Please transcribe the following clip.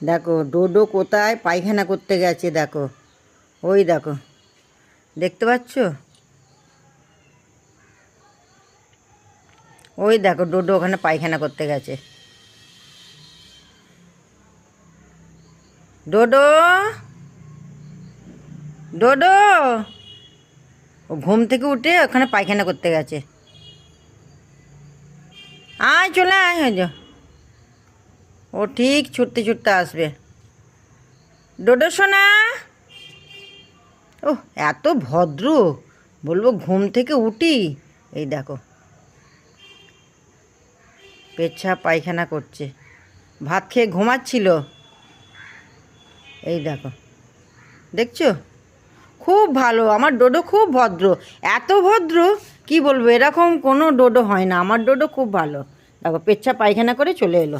দেখো ডোডো কোথায় পায়খানা করতে গেছে, দেখো ওই দেখো, দেখতে পাচ্ছ? ওই দেখো ডোডো ওখানে পায়খানা করতে গেছে। ডোডো, ডোডো, ও ঘুম থেকে উঠে ওখানে পায়খানা করতে গেছে। আয় চলে আয়, হয়ে যা, ও ঠিক ছুটতে ছুটতে আসবে। ডোডো সোনা, ও এত ভদ্র, বলবো ঘুম থেকে উঠি, এই দেখো পেচ্ছাপ পায়খানা করছে, ভাত খেয়ে ঘুমাচ্ছিল, এই দেখো, দেখছো? খুব ভালো, আমার ডোডো খুব ভদ্র, এত ভদ্র কি বলবো, এরকম কোনো ডোডো হয় না, আমার ডোডো খুব ভালো। দেখো পেচ্ছাপ পায়খানা করে চলে এলো।